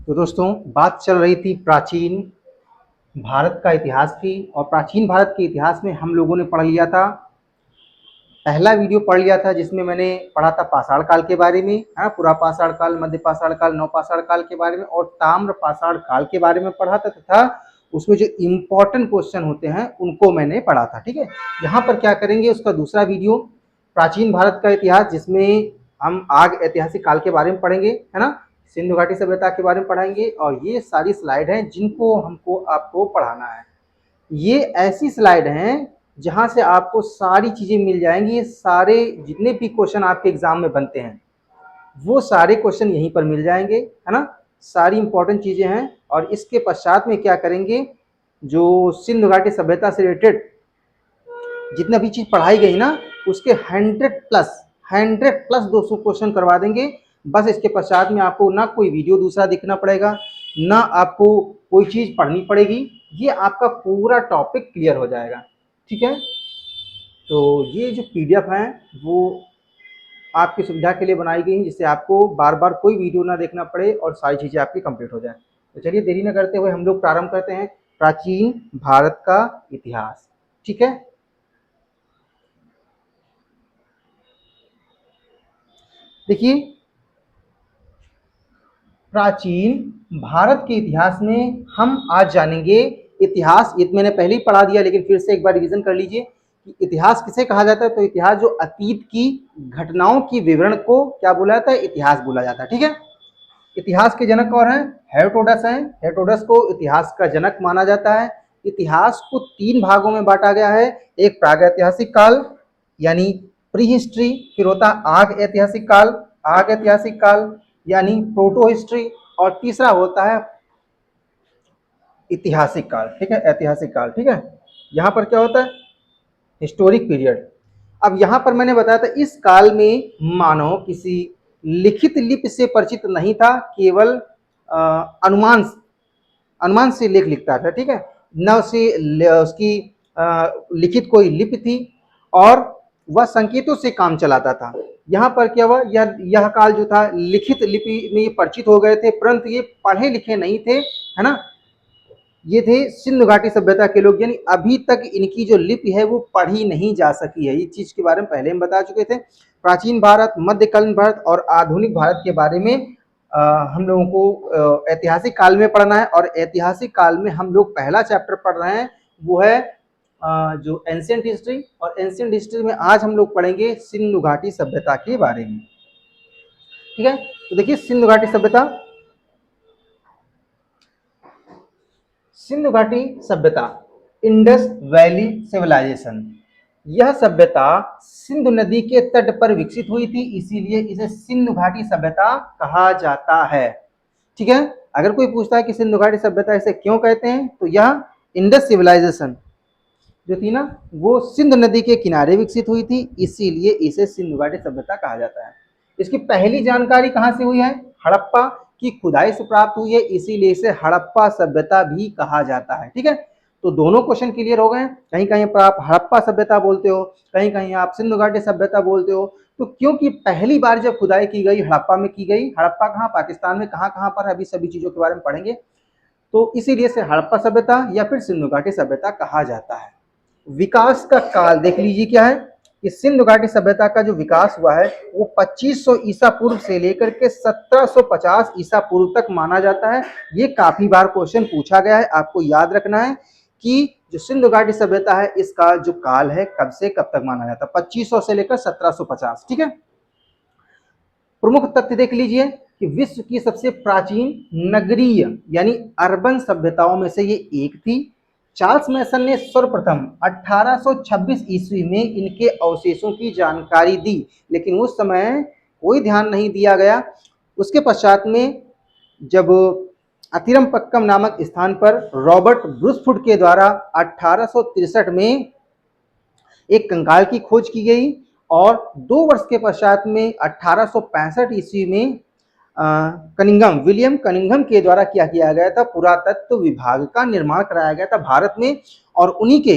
तो दोस्तों, बात चल रही थी प्राचीन भारत का इतिहास की। और प्राचीन भारत के इतिहास में हम लोगों ने पढ़ लिया था, पहला वीडियो पढ़ लिया था जिसमें मैंने पढ़ा था पाषाण काल के बारे में, हाँ, पुरा पाषाण काल, मध्य पाषाण काल, नव पाषाण काल के बारे में और ताम्र पाषाण काल के बारे में पढ़ा था तथा उसमें जो इम्पोर्टेंट क्वेश्चन होते हैं उनको मैंने पढ़ा था। ठीक है, यहाँ पर क्या करेंगे, उसका दूसरा वीडियो प्राचीन भारत का इतिहास, जिसमें हम आग ऐतिहासिक काल के बारे में पढ़ेंगे, है ना, सिंधु घाटी सभ्यता के बारे में पढ़ाएंगे। और ये सारी स्लाइड हैं जिनको हमको आपको पढ़ाना है। ये ऐसी स्लाइड हैं जहां से आपको सारी चीजें मिल जाएंगी। ये सारे जितने भी क्वेश्चन आपके एग्जाम में बनते हैं वो सारे क्वेश्चन यहीं पर मिल जाएंगे, है ना। सारी इंपॉर्टेंट चीजें हैं। और इसके पश्चात में क्या करेंगे, जो सिंधु घाटी सभ्यता से रिलेटेड जितना भी चीज पढ़ाई गई ना, उसके 100 प्लस 200 क्वेश्चन करवा देंगे। बस इसके पश्चात में आपको ना कोई वीडियो दूसरा देखना पड़ेगा, ना आपको कोई चीज पढ़नी पड़ेगी। ये आपका पूरा टॉपिक क्लियर हो जाएगा। ठीक है, तो ये जो पीडीएफ है वो आपकी सुविधा के लिए बनाई गई है, जिससे आपको बार बार कोई वीडियो ना देखना पड़े और सारी चीज़ें आपकी कंप्लीट हो जाए। तो चलिए देरी न करते हुए हम लोग प्रारंभ करते हैं प्राचीन भारत का इतिहास। ठीक है, देखिए, प्राचीन भारत के इतिहास में हम आज जानेंगे। इतिहास ये मैंने पहले ही पढ़ा दिया, लेकिन फिर से एक बार रिवीजन कर लीजिए कि इतिहास किसे कहा जाता है। तो इतिहास जो अतीत की घटनाओं की विवरण को क्या बोला जाता है, इतिहास बोला जाता है। ठीक है, इतिहास के जनक कौन है, हेरोडोटस हैं। हेरोडोटस को इतिहास का जनक माना जाता है। इतिहास को 3 भागों में बांटा गया है। एक प्रागैतिहासिक काल यानी प्री हिस्ट्री, फिर होता आग ऐतिहासिक काल, आग ऐतिहासिक काल यानी प्रोटो हिस्ट्री, और तीसरा होता है ऐतिहासिक काल। ठीक है, ऐतिहासिक काल। ठीक है, यहाँ पर क्या होता है, हिस्टोरिक पीरियड। अब यहाँ पर मैंने बताया था इस काल में मानव किसी लिखित लिपि से परिचित नहीं था, केवल अनुमान अनुमान से लेख लिखता था। ठीक है, न उसकी लिखित कोई लिपि थी और वह संकेतों से काम चलाता था। यहाँ पर क्या हुआ, यह काल जो था लिखित लिपि में ये परिचित हो गए थे, परंतु ये पढ़े लिखे नहीं थे, है ना। ये थे सिंधु घाटी सभ्यता के लोग, यानी अभी तक इनकी जो लिपि है वो पढ़ी नहीं जा सकी है। ये चीज के बारे में पहले हम बता चुके थे। प्राचीन भारत, मध्यकालीन भारत और आधुनिक भारत के बारे में हम लोगों को ऐतिहासिक काल में पढ़ना है। और ऐतिहासिक काल में हम लोग पहला चैप्टर पढ़ रहे हैं, वो है जो एंशिएंट हिस्ट्री। और एंशिएंट हिस्ट्री में आज हम लोग पढ़ेंगे सिंधु घाटी सभ्यता के बारे में। ठीक है, तो देखिए सिंधु घाटी सभ्यता, सिंधु घाटी सभ्यता, इंडस वैली सिविलाइजेशन। यह सभ्यता सिंधु नदी के तट पर विकसित हुई थी, इसीलिए इसे सिंधु घाटी सभ्यता कहा जाता है। ठीक है, अगर कोई पूछता है कि सिंधु घाटी सभ्यता इसे क्यों कहते हैं, तो यह इंडस सिविलाइजेशन जो थी ना, वो सिंधु नदी के किनारे विकसित हुई थी, इसीलिए इसे सिंधु घाटी सभ्यता कहा जाता है। इसकी पहली जानकारी कहाँ से हुई है, हड़प्पा की खुदाई से प्राप्त हुई है, इसीलिए इसे हड़प्पा सभ्यता भी कहा जाता है। ठीक है, तो दोनों क्वेश्चन क्लियर हो गए। कहीं कहीं पर आप हड़प्पा सभ्यता बोलते हो, कहीं कहीं आप सिंधु घाटी सभ्यता बोलते हो। तो क्योंकि पहली बार जब खुदाई की गई हड़प्पा में की गई, हड़प्पा कहाँ, पाकिस्तान में, कहाँ कहाँ पर, अभी सभी चीजों के बारे में पढ़ेंगे। तो इसीलिए से हड़प्पा सभ्यता या फिर सिंधु घाटी सभ्यता कहा जाता है। विकास का काल देख लीजिए क्या है कि सिंधु घाटी सभ्यता का जो विकास हुआ है वो 2500 ईसा पूर्व से लेकर के 1750 ईसा पूर्व तक माना जाता है। ये काफी बार क्वेश्चन पूछा गया है, आपको याद रखना है कि जो सिंधु घाटी सभ्यता है इसका जो काल है कब से कब तक माना जाता है, 2500 से लेकर 1750। ठीक है, प्रमुख तथ्य देख लीजिए कि विश्व की सबसे प्राचीन नगरीय यानी अर्बन सभ्यताओं में से ये एक थी। चार्ल्स मैसन ने सर्वप्रथम 1826 ईस्वी में इनके अवशेषों की जानकारी दी, लेकिन उस समय कोई ध्यान नहीं दिया गया। उसके पश्चात में जब अतिरमपक्कम नामक स्थान पर रॉबर्ट ब्रूसफुट के द्वारा 1863 में एक कंकाल की खोज की गई और 2 वर्ष के पश्चात में 1865 ईस्वी में विलियम कनिंघम के द्वारा क्या किया गया था, पुरातत्व विभाग का निर्माण कराया गया था भारत में। और उन्हीं के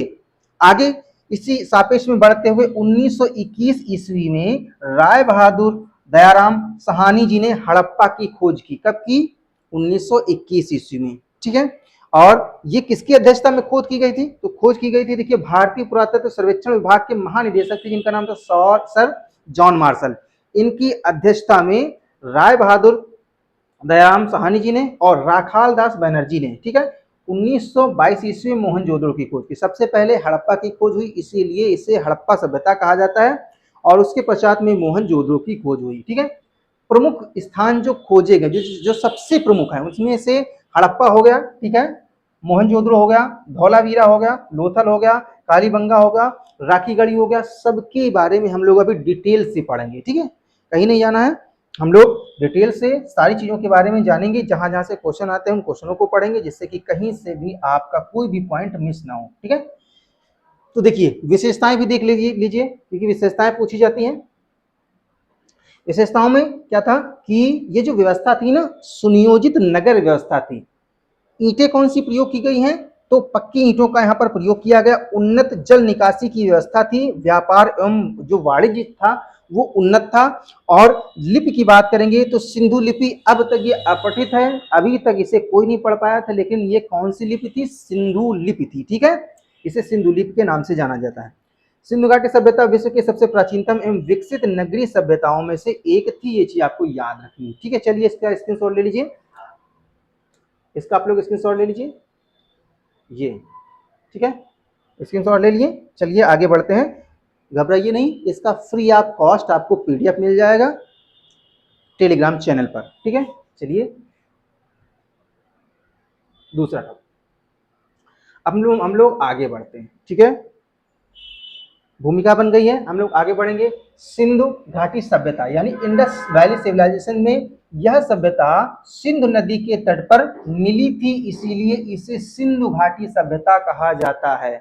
आगे इसी सापेक्ष में बढ़ते हुए 1921 ईस्वी में राय बहादुर दयाराम सहानी जी ने हड़प्पा की खोज की। कब की, 1921 ईस्वी में, ठीक है। और ये किसकी अध्यक्षता में खोज की गई थी? तो खोज की गई थी, देखिए, भारतीय पुरातत्व सर्वेक्षण विभाग के महानिदेशक थे जिनका नाम था सर जॉन मार्शल। इनकी अध्यक्षता में राय बहादुर दयाराम साहनी जी ने और राखाल दास बनर्जी ने, ठीक है, 1922 ईस्वी में मोहनजोदड़ो की खोज की। सबसे पहले हड़प्पा की खोज हुई, इसीलिए इसे हड़प्पा सभ्यता कहा जाता है, और उसके पश्चात में मोहनजोदड़ो की खोज हुई, ठीक है। प्रमुख स्थान जो खोजे गए, जो सबसे प्रमुख है, उसमें से हड़प्पा हो गया, ठीक है, मोहनजोदड़ो हो गया, धौलावीरा हो गया, लोथल हो गया, कालीबंगा हो गया, राखीगढ़ी हो गया, सबके बारे में हम लोग अभी डिटेल से पढ़ेंगे, ठीक है। कहीं नहीं जाना है, हम लोग डिटेल से सारी चीजों के बारे में जानेंगे। जहां जहां से क्वेश्चन आते हैं उन क्वेश्चनों को पढ़ेंगे, जिससे कि कहीं से भी आपका कोई भी पॉइंट मिस ना हो, ठीक है। तो देखिए, विशेषताएं भी देख लीजिए, क्योंकि विशेषताएं पूछी जाती हैं। विशेषताओं में क्या था कि ये जो व्यवस्था थी ना, सुनियोजित नगर व्यवस्था थी। ईंटें कौन सी प्रयोग की गई हैं? तो पक्की ईंटों का यहाँ पर प्रयोग किया गया। उन्नत जल निकासी की व्यवस्था थी। व्यापार एवं जो वाणिज्य था वो उन्नत था। और लिपि की बात करेंगे तो सिंधु लिपि अब तक ये अपठित है, अभी तक इसे कोई नहीं पढ़ पाया था, लेकिन ये कौन सी लिपि थी? सिंधु लिपि थी, ठीक है। इसे सिंधु लिपि के नाम से जाना जाता है। सिंधु घाटी सभ्यता विश्व के सबसे प्राचीनतम एवं विकसित नगरीय सभ्यताओं में से एक थी, ये चीज आपको याद रखनी है, ठीक है। चलिए इसका स्क्रीनशॉट ले लीजिए, इसका आप लोग स्क्रीनशॉट ले लीजिए, ये, ठीक है, स्क्रीनशॉट ले लिए। चलिए आगे बढ़ते हैं, घबराइए नहीं, इसका फ्री ऑफ कॉस्ट आपको पीडीएफ मिल जाएगा टेलीग्राम चैनल पर, ठीक है। चलिए दूसरा टॉपिक, अब हम लोग आगे बढ़ते हैं, ठीक है। भूमिका बन गई है, हम लोग आगे बढ़ेंगे। सिंधु घाटी सभ्यता यानी इंडस वैली सिविलाइजेशन में यह सभ्यता सिंधु नदी के तट पर मिली थी, इसीलिए इसे सिंधु घाटी सभ्यता कहा जाता है,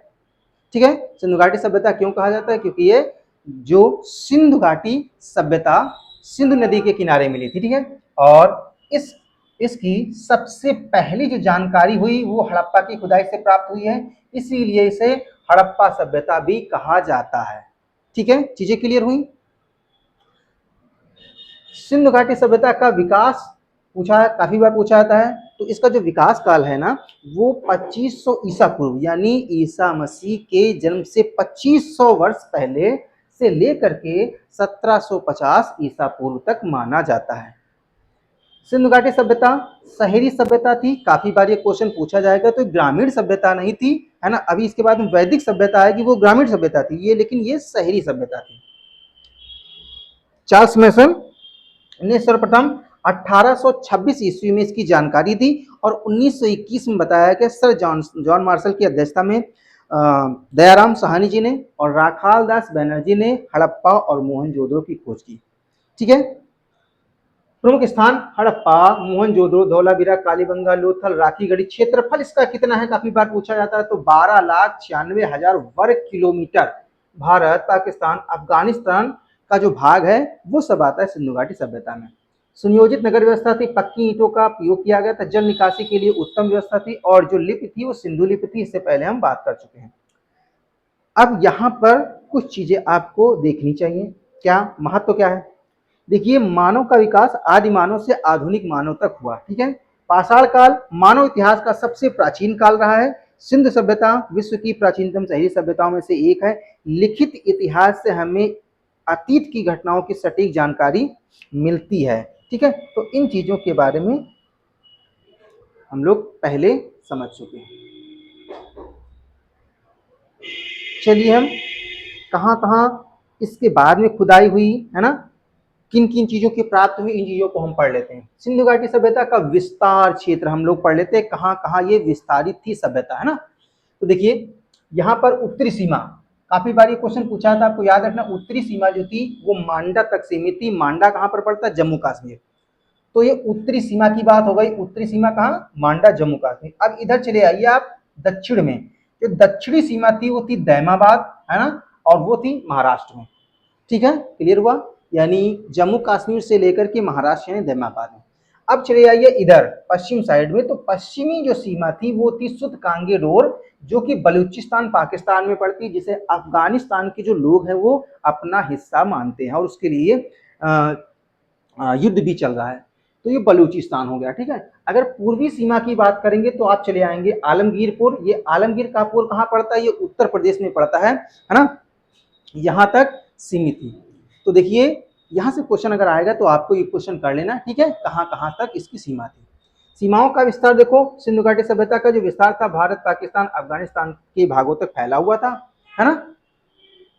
ठीक है। सिंधु घाटी सभ्यता क्यों कहा जाता है? क्योंकि ये जो सिंधु घाटी सभ्यता सिंधु नदी के किनारे मिली थी, ठीक है। और इसकी सबसे पहली जो जानकारी हुई वो हड़प्पा की खुदाई से प्राप्त हुई है, इसीलिए इसे हड़प्पा सभ्यता भी कहा जाता है, ठीक है। चीजें क्लियर हुई। सिंधु घाटी सभ्यता का विकास पूछा है, काफी बार पूछा जाता है। तो इसका जो विकास काल है ना, वो 2500 ईसा पूर्व यानी ईसा मसीह के जन्म से 2500 वर्ष पहले से लेकर के 1750 ईसा पूर्व तक माना जाता है। सिंधु घाटी सभ्यता शहरी सभ्यता थी, काफी बार ये क्वेश्चन पूछा जाएगा। तो ग्रामीण सभ्यता नहीं थी, है ना। अभी इसके बाद में वैदिक सभ्यता है कि वो ग्रामीण सभ्यता थी, ये लेकिन ये शहरी सभ्यता थी। चार्ल्स मैसन ने सर्वप्रथम 1826 ईस्वी में इसकी जानकारी दी और 1921 में बताया कि सर जॉन मार्शल की अध्यक्षता में दयाराम साहनी जी ने और राखाल दास बनर्जी ने हड़प्पा और मोहनजोदड़ो की खोज की, ठीक है। प्रमुख स्थान हड़प्पा, मोहनजोदड़ो, धौलावीरा, कालीबंगा, लोथल, राखीगढ़ी। क्षेत्रफल इसका कितना है? काफी बार पूछा जाता है। तो 12,96,000 वर्ग किलोमीटर। भारत, पाकिस्तान, अफगानिस्तान का जो भाग है वो सब आता है सिंधु घाटी सभ्यता में। सुनियोजित नगर व्यवस्था थी, पक्की ईंटों का प्रयोग किया गया था, जल निकासी के लिए उत्तम व्यवस्था थी, और जो लिपि थी वो सिंधु लिपि थी, इससे पहले हम बात कर चुके हैं। अब यहाँ पर कुछ चीजें आपको देखनी चाहिए। क्या महत्व क्या है? देखिए, मानव का विकास आदि मानव से आधुनिक मानव तक हुआ, ठीक है। पाषाण काल मानव इतिहास का सबसे प्राचीन काल रहा है। सिंधु सभ्यता विश्व की प्राचीनतम शहरी सभ्यताओं में से एक है। लिखित इतिहास से हमें अतीत की घटनाओं की सटीक जानकारी मिलती है, ठीक है। तो इन चीजों के बारे में हम लोग पहले समझ चुके हैं। चलिए हम कहाँ कहाँ इसके बाद में खुदाई हुई, है ना, किन किन चीजों की प्राप्त हुई, इन चीजों को हम पढ़ लेते हैं। सिंधु घाटी सभ्यता का विस्तार क्षेत्र हम लोग पढ़ लेते हैं, कहाँ कहाँ ये विस्तारित थी सभ्यता, है ना। तो देखिए, यहाँ पर उत्तरी सीमा, काफी बार ये क्वेश्चन पूछा था, आपको याद रखना। उत्तरी सीमा जो थी वो मांडा तक सीमित थी। मांडा कहाँ पर पड़ता है? जम्मू कश्मीर। तो ये उत्तरी सीमा की बात हो गई। उत्तरी सीमा कहाँ? मांडा, जम्मू कश्मीर। अब इधर चले आइए आप दक्षिण में। जो दक्षिणी सीमा थी वो थी दैमाबाद, है ना, और वो थी महाराष्ट्र में, ठीक है। क्लियर हुआ? यानी जम्मू कश्मीर से लेकर के महाराष्ट्र यानी दैमाबाद में। अब चले आइए इधर पश्चिम साइड में। तो पश्चिमी जो सीमा थी वो थी सुतकांगे डोर, जो कि बलूचिस्तान पाकिस्तान में पड़ती है, जिसे अफगानिस्तान के जो लोग हैं वो अपना हिस्सा मानते हैं, और उसके लिए युद्ध भी चल रहा है। तो ये बलूचिस्तान हो गया। ठीक है, अगर पूर्वी सीमा की बात करेंगे तो आप चले आएंगे आलमगीरपुर। ये आलमगीर का पुर कहाँ पड़ता है? ये उत्तर प्रदेश में पड़ता है ना, यहां तक सीमित थी। तो देखिए यहां से क्वेश्चन अगर आएगा तो आपको ये क्वेश्चन कर लेना। ठीक है, कहां कहां तक इसकी सीमा थी। सीमाओं का विस्तार देखो, सिंधु घाटी सभ्यता का जो विस्तार था भारत, पाकिस्तान, अफगानिस्तान के भागों तक फैला हुआ था, है ना।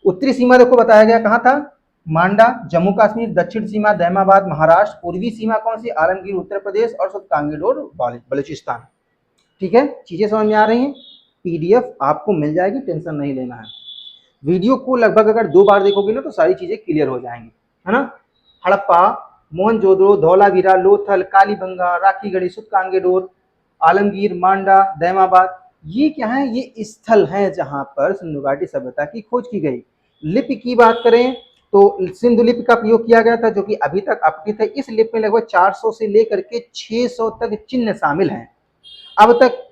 उत्तरी सीमा देखो बताया गया कहां था? मांडा जम्मू कश्मीर, दक्षिण सीमा दैमाबाद महाराष्ट्र, पूर्वी सीमा कौन सी? आलमगीर उत्तर प्रदेश और कांगीडोर बलूचिस्तान। ठीक है, चीजें समझ में आ रही हैं? पीडीएफ आपको मिल जाएगी, टेंशन नहीं लेना है। वीडियो को लगभग अगर 2 बार देखोगे ना तो सारी चीजें क्लियर हो जाएंगी, है ना। हड़प्पा, मोहनजोदड़ो, धौलावीरा, लोथल, कालीबंगा, राखीगढ़ी, सुतकांगेडोर, आलमगीर, मांडा, दैमाबाद, ये क्या है? ये स्थल हैं जहां पर सिंधु घाटी सभ्यता की खोज की गई। लिपि की बात करें तो सिंधु लिपि का प्रयोग किया गया था, जो कि अभी तक अपठित है। इस लिपि में लगभग 400 से लेकर के 600 तक चिन्ह शामिल हैं। अब तक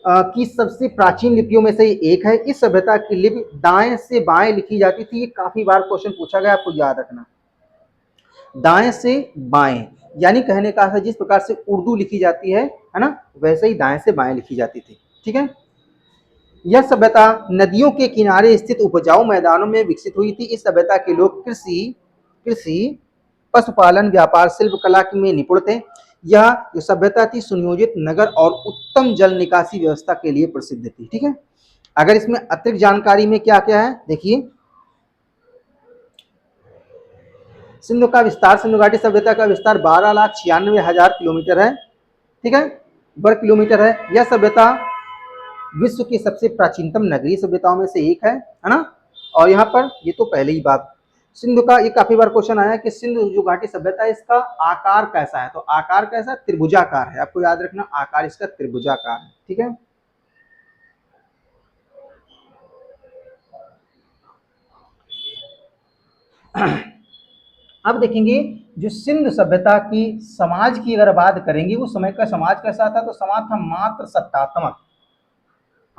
की सबसे प्राचीन लिपियों में से एक है। इस सभ्यता की लिपि दाएं से बाएं लिखी जाती थी। ये काफी बार क्वेश्चन पूछा गया, आपको याद रखना। दाएं से बाएं, यानी कहने का अर्थ जिस प्रकार से उर्दू लिखी जाती है ना, वैसे ही दाएं से बाएं लिखी जाती थी। ठीक है, यह सभ्यता नदियों के किनारे स्थित उपजाऊ मैदानों में विकसित हुई थी। इस सभ्यता के लोग कृषि कृषि पशुपालन, व्यापार, शिल्प कला में निपुण थे। यह जो सभ्यता थी सुनियोजित नगर और उत्तम जल निकासी व्यवस्था के लिए प्रसिद्ध थी। ठीक है, अगर इसमें अतिरिक्त जानकारी में क्या क्या है देखिए, सिंधु का विस्तार, सिंधु घाटी सभ्यता का विस्तार 12,96,000 किलोमीटर है। ठीक है, वर्ग किलोमीटर है। यह सभ्यता विश्व की सबसे प्राचीनतम नगरीय सभ्यताओं में से एक है ना। और यहाँ पर ये तो पहले ही बात, सिंधु का ये काफी बार क्वेश्चन आया कि सिंधु जो घाटी सभ्यता है इसका आकार कैसा है? तो आकार कैसा? त्रिभुजाकार है। आपको याद रखना, आकार इसका त्रिभुजाकार है। ठीक है, अब देखेंगे जो सिंधु सभ्यता की समाज की अगर बात करेंगे, उस समय का समाज कैसा था? तो समाज था मात्र सत्तात्मक।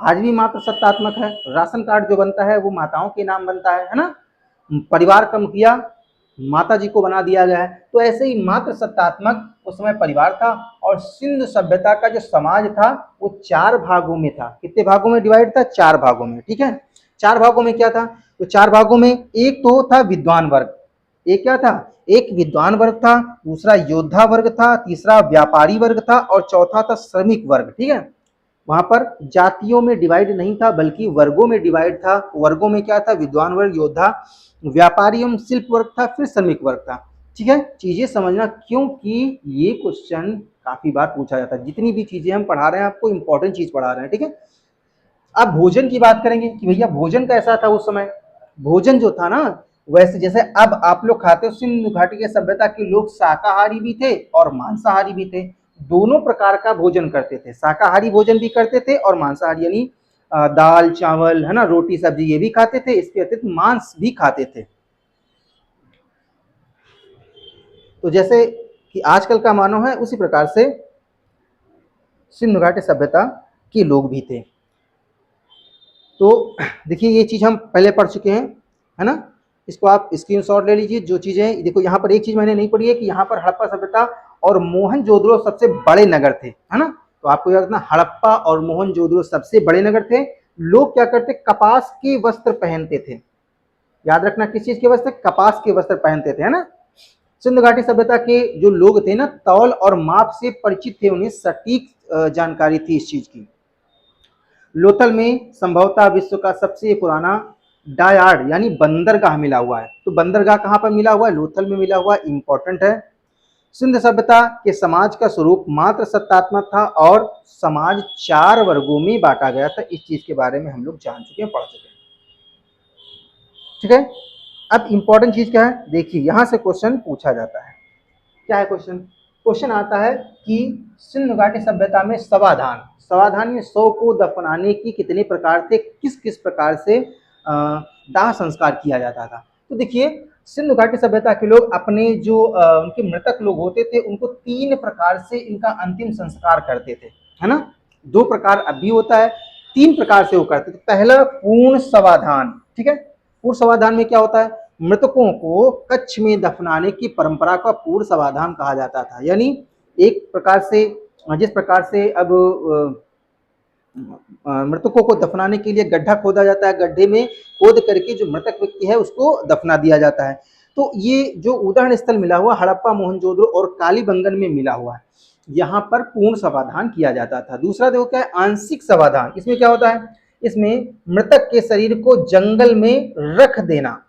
आज भी मात्र सत्तात्मक है। राशन कार्ड जो बनता है वो माताओं के नाम बनता है ना। परिवार का मुखिया माता जी को बना दिया गया है। तो ऐसे ही मात्र सत्तात्मक उस समय परिवार था। और सिंधु सभ्यता का जो समाज था वो 4 भागों में था। कितने भागों में डिवाइड था? 4 भागों में। ठीक है, 4 भागों में क्या था? तो 4 भागों में एक तो था विद्वान वर्ग। एक क्या था? एक विद्वान वर्ग था, दूसरा योद्धा वर्ग था, तीसरा व्यापारी वर्ग था और चौथा था श्रमिक वर्ग। ठीक है, वहां पर जातियों में डिवाइड नहीं था बल्कि वर्गों में डिवाइड था। वर्गों में क्या था? विद्वान वर्ग, योद्धा, व्यापारी एवं शिल्प वर्ग था, फिर श्रमिक वर्ग था। ठीक है, चीजें समझना, क्योंकि ये क्वेश्चन काफी बार पूछा जाता है। जितनी भी चीजें हम पढ़ा रहे हैं आपको इंपॉर्टेंट चीज पढ़ा रहे हैं। ठीक है, अब भोजन की बात करेंगे कि भैया भोजन कैसा था उस समय। भोजन जो था ना, वैसे जैसे अब आप लोग खाते हो, सिंधु घाटी के सभ्यता के लोग शाकाहारी भी थे और मांसाहारी भी थे। दोनों प्रकार का भोजन करते थे। शाकाहारी भोजन भी करते थे और मांसाहारी यानी दाल चावल, है ना, रोटी सब्जी ये भी खाते थे। इसके अतिरिक्त मांस भी खाते थे। तो जैसे कि आजकल का मानव है, उसी प्रकार से सिंधु घाटी सभ्यता के लोग भी थे। तो देखिए ये चीज हम पहले पढ़ चुके हैं, है ना। इसको आप स्क्रीनशॉट ले लीजिए। जो चीजें देखो, यहाँ पर एक चीज मैंने नहीं पढ़ी है कि यहाँ पर हड़प्पा सभ्यता और मोहनजोदड़ो सबसे बड़े नगर थे, है ना। तो आपको याद रखना, हड़प्पा और मोहनजोदड़ो सबसे बड़े नगर थे। लोग क्या करते? कपास के वस्त्र पहनते थे। याद रखना, किस चीज के वस्त्र? कपास के वस्त्र पहनते थे, है ना। सिंधु घाटी सभ्यता के जो लोग थे ना, तौल और माप से परिचित थे। उन्हें सटीक जानकारी थी इस चीज की। लोथल में संभवतः विश्व का सबसे पुराना डायार्ड यानी बंदरगाह मिला हुआ है। तो बंदरगाह कहाँ पर मिला हुआ है? लोथल में मिला हुआ है। इंपॉर्टेंट है। सिंध सभ्यता के समाज का स्वरूप मात्र सत्तात्मक था और समाज 4 वर्गों में बांटा गया था। इस चीज के बारे में हम लोग जान चुके हैं, पढ़ चुके हैं। ठीक है, अब इंपॉर्टेंट चीज क्या है देखिए, यहां से क्वेश्चन पूछा जाता है। क्या है क्वेश्चन? क्वेश्चन आता है कि सिंधु घाटी सभ्यता में सवाधान, सवाधान में शव को दफनाने की कितने प्रकार थे, किस किस प्रकार से दाह संस्कार किया जाता था। तो देखिए, सिंधु घाटी सभ्यता के लोग अपने जो उनके मृतक लोग होते थे उनको 3 प्रकार से इनका अंतिम संस्कार करते थे, है ना। 2 प्रकार अब भी होता है, 3 प्रकार से वो करते थे। पहला पूर्ण समाधान। ठीक है, पूर्ण समाधान में क्या होता है? मृतकों को कच्छ में दफनाने की परंपरा का पूर्व समाधान कहा जाता था। यानी एक प्रकार से जिस प्रकार से अब मृतकों को दफनाने के लिए गड्ढा खोदा जाता है, गड्ढे में खोद करके जो मृतक व्यक्ति है उसको दफना दिया जाता है। तो ये जो उदाहरण स्थल मिला हुआ हड़प्पा, मोहनजोदड़ो और कालीबंगन में मिला हुआ है, यहाँ पर पूर्ण समाधान किया जाता था। दूसरा देखो क्या है, आंशिक समाधान। इसमें क्या होता है, इसमें मृतक के शरीर को जंगल में रख देना।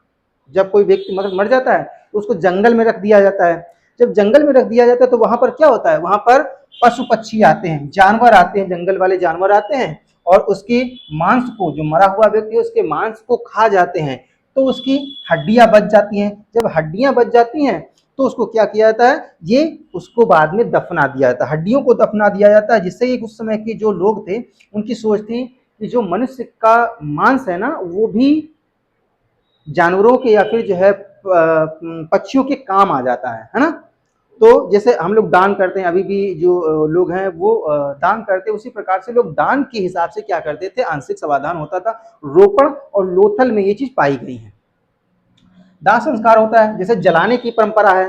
जब कोई व्यक्ति मर जाता है तो उसको जंगल में रख दिया जाता है। जब जंगल में रख दिया जाता है तो वहां पर क्या होता है, वहां पर पशु पक्षी आते हैं, जानवर आते हैं, जंगल वाले जानवर आते हैं और उसके मांस को, जो मरा हुआ व्यक्ति है उसके मांस को खा जाते हैं। तो उसकी हड्डियां बच जाती हैं। जब हड्डियां बच जाती हैं तो उसको क्या किया जाता है, ये उसको बाद में दफना दिया जाता है, हड्डियों को दफना दिया जाता है। जिससे कि उस समय के जो लोग थे उनकी सोच थी कि जो मनुष्य का मांस है ना वो भी जानवरों के या फिर जो है पक्षियों के काम आ जाता है ना। तो जैसे हम लोग दान करते हैं, अभी भी जो लोग हैं वो दान करते हैं, उसी प्रकार से लोग दान के हिसाब से क्या करते थे, आंशिक समाधान होता था। रोपण और लोथल में ये चीज पाई गई है। दाह संस्कार होता है, जैसे जलाने की परंपरा है,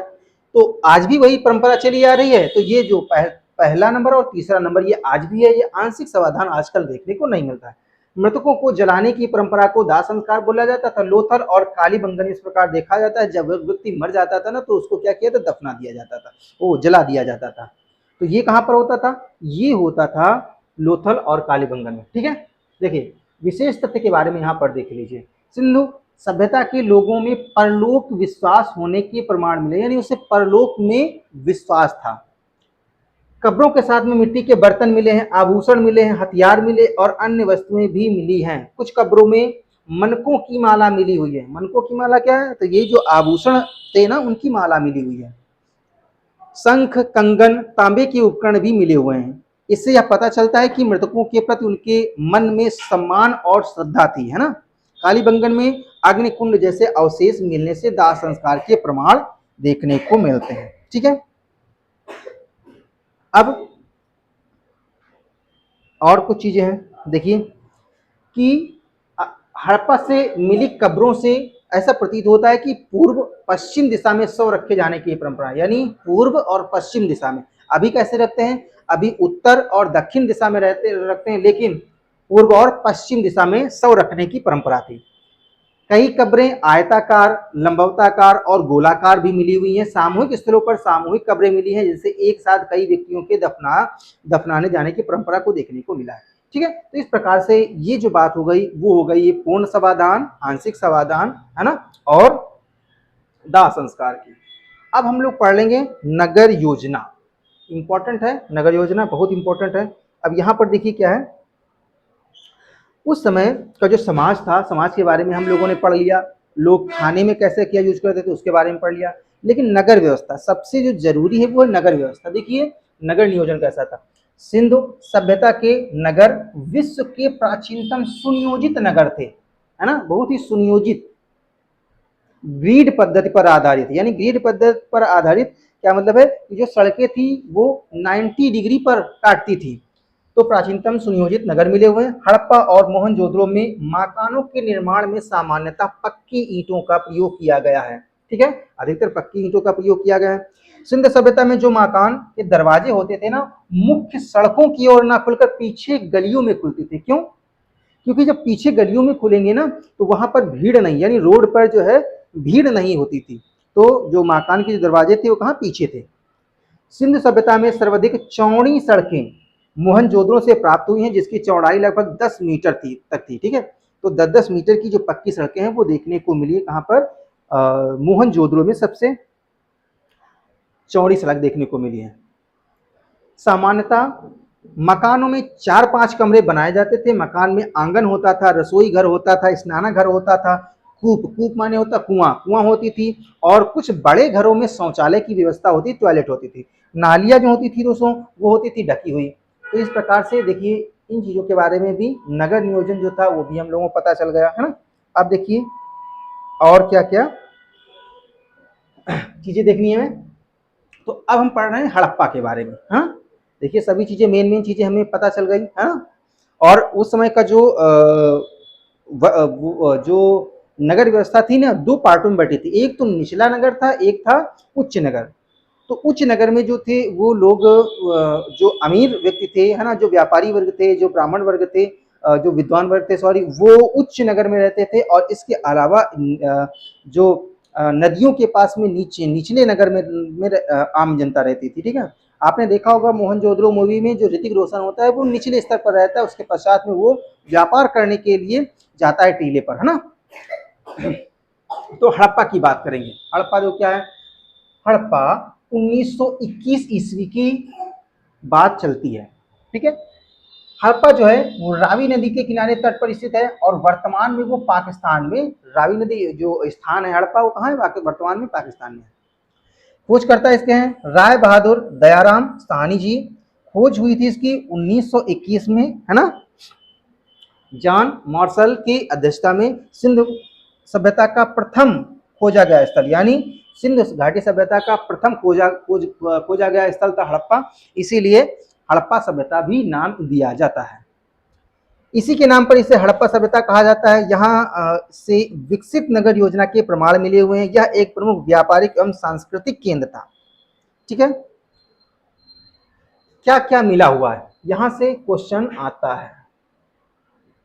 तो आज भी वही परंपरा चली आ रही है। तो ये जो पहला नंबर और तीसरा नंबर ये आज भी है, ये आंशिक समाधान आजकल देखने को नहीं मिलता है। मृतकों को जलाने की परंपरा को दाह संस्कार बोला जाता था। लोथल और कालीबंगन इस प्रकार देखा जाता है, जब व्यक्ति मर जाता था ना तो उसको क्या किया था, दफना दिया जाता था, वो जला दिया जाता था। तो ये कहाँ पर होता था, ये होता था लोथल और कालीबंगन में। ठीक है, देखिए विशेष तथ्य के बारे में यहाँ पर देख लीजिए। सिंधु सभ्यता के लोगों में परलोक विश्वास होने के प्रमाण मिले, यानी उसे परलोक में विश्वास था। कब्रों के साथ में मिट्टी के बर्तन मिले हैं, आभूषण मिले हैं, हथियार मिले और अन्य वस्तुएं भी मिली हैं। कुछ कब्रों में मनकों की माला मिली हुई है। मनकों की माला क्या है, तो ये जो आभूषण थे ना उनकी माला मिली हुई है। शंख, कंगन, तांबे के उपकरण भी मिले हुए हैं। इससे यह पता चलता है कि मृतकों के प्रति उनके मन में सम्मान और श्रद्धा थी, है ना। कालीबंगन में अग्निकुंड जैसे अवशेष मिलने से दाह संस्कार के प्रमाण देखने को मिलते हैं। ठीक है, अब और कुछ चीजें हैं, देखिए कि हड़प्पा से मिली कब्रों से ऐसा प्रतीत होता है कि पूर्व पश्चिम दिशा में शव रखे जाने की परंपरा, यानी पूर्व और पश्चिम दिशा में। अभी कैसे रखते हैं, अभी उत्तर और दक्षिण दिशा में रखते हैं, लेकिन पूर्व और पश्चिम दिशा में शव रखने की परंपरा थी। कई कब्रें आयताकार, लंबवताकार और गोलाकार भी मिली हुई हैं। सामूहिक स्थलों पर सामूहिक कब्रें मिली हैं, जिससे एक साथ कई व्यक्तियों के दफनाने जाने की परंपरा को देखने को मिला है। ठीक है, तो इस प्रकार से ये जो बात हो गई वो हो गई ये पूर्ण समाधान, आंशिक समाधान, है ना, और दाह संस्कार की। अब हम लोग पढ़ लेंगे नगर योजना। इंपॉर्टेंट है, नगर योजना बहुत इंपॉर्टेंट है। अब यहाँ पर देखिए क्या है, उस समय का जो समाज था, समाज के बारे में हम लोगों ने पढ़ लिया, लोग खाने में कैसे क्या यूज करते थे उसके बारे में पढ़ लिया। लेकिन नगर व्यवस्था सबसे जो जरूरी है वो है नगर व्यवस्था। देखिए नगर नियोजन कैसा था। सिंधु सभ्यता के नगर विश्व के प्राचीनतम सुनियोजित नगर थे, है ना, बहुत ही सुनियोजित, ग्रिड पद्धति पर आधारित। यानी ग्रिड पद्धति पर आधारित क्या मतलब है कि जो सड़कें थी वो 90 डिग्री पर काटती थी। तो प्राचीनतम सुनियोजित नगर मिले हुए हैं। हड़प्पा और मोहनजोदड़ो में मकानों के निर्माण में सामान्यतः पक्की ईंटों का प्रयोग किया गया है। ठीक है, अधिकतर पक्की ईंटों का प्रयोग किया गया है। सिंध सभ्यता में जो मकान के दरवाजे होते थे ना, मुख्य सड़कों की ओर ना खुलकर पीछे गलियों में खुलते थे। क्यों, क्योंकि जब पीछे गलियों में खुलेंगे ना तो वहां पर भीड़ नहीं, यानी रोड पर जो है भीड़ नहीं होती थी। तो जो मकान के जो दरवाजे थे वो कहाँ पीछे थे। सिंध सभ्यता में सर्वाधिक चौड़ी सड़कें मोहनजोदड़ो से प्राप्त हुई हैं, जिसकी चौड़ाई लगभग 10 मीटर तक थी। ठीक है, तो 10-10 मीटर की जो पक्की सड़कें हैं वो देखने को मिली है कहाँ पर, मोहनजोदड़ो में सबसे चौड़ी सड़क देखने को मिली है। सामान्यतः मकानों में 4-5 कमरे बनाए जाते थे। मकान में आंगन होता था, रसोई घर होता था, स्नानाघर होता था, कूप माने होता कुआं होती थी, और कुछ बड़े घरों में शौचालय की व्यवस्था होती, टॉयलेट होती थी। नालियां जो होती थी दोस्तों वो होती थी ढकी हुई। तो इस प्रकार से देखिए इन चीजों के बारे में भी नगर नियोजन जो था वो भी हम लोगों को पता चल गया, है ना। अब देखिए और क्या क्या चीजें देखनी है हमें। तो अब हम पढ़ रहे हैं हड़प्पा के बारे में। हाँ, देखिए सभी चीजें मेन चीजें हमें पता चल गई, है ना। और उस समय का जो नगर व्यवस्था थी ना, दो पार्टों में बटी थी, एक तो निचला नगर था, एक था उच्च नगर। तो उच्च नगर में जो थे वो लोग जो अमीर व्यक्ति थे, है ना, जो व्यापारी वर्ग थे, जो ब्राह्मण वर्ग थे, जो विद्वान वर्ग थे, सॉरी, वो उच्च नगर में रहते थे। और इसके अलावा जो नदियों के पास में निचले नगर में आम जनता रहती थी। ठीक है, आपने देखा होगा मोहनजोदड़ो मूवी में जो ऋतिक रोशन होता है वो निचले स्तर पर रहता है, उसके पश्चात में वो व्यापार करने के लिए जाता है टीले पर, है ना। तो हड़प्पा की बात करेंगे। हड़प्पा जो क्या है, हड़प्पा 1921 ईस्वी की बात चलती है। ठीक है, हड़प्पा जो है वो रावी नदी के किनारे तट पर स्थित है और वर्तमान में वो पाकिस्तान में, रावी नदी जो स्थान है हड़प्पा वो कहाँ है, वर्तमान में पाकिस्तान में है। खोज करता इसके हैं राय बहादुर दयाराम साहनी जी। खोज हुई थी इसकी 1921 में, है ना। जॉन मार्शल की अध्यक्षता में सिंधु सभ्यता का प्रथम खोजा गया स्थल, यानी सिंधु घाटी सभ्यता का प्रथम खोजा गया स्थल था हड़प्पा, इसीलिए हड़प्पा सभ्यता भी नाम दिया जाता है। इसी के नाम पर इसे हड़प्पा सभ्यता कहा जाता है। यहाँ से विकसित नगर योजना के प्रमाण मिले हुए हैं। यह एक प्रमुख व्यापारिक एवं सांस्कृतिक केंद्र था। ठीक है, क्या क्या मिला हुआ है, यहां से क्वेश्चन आता है।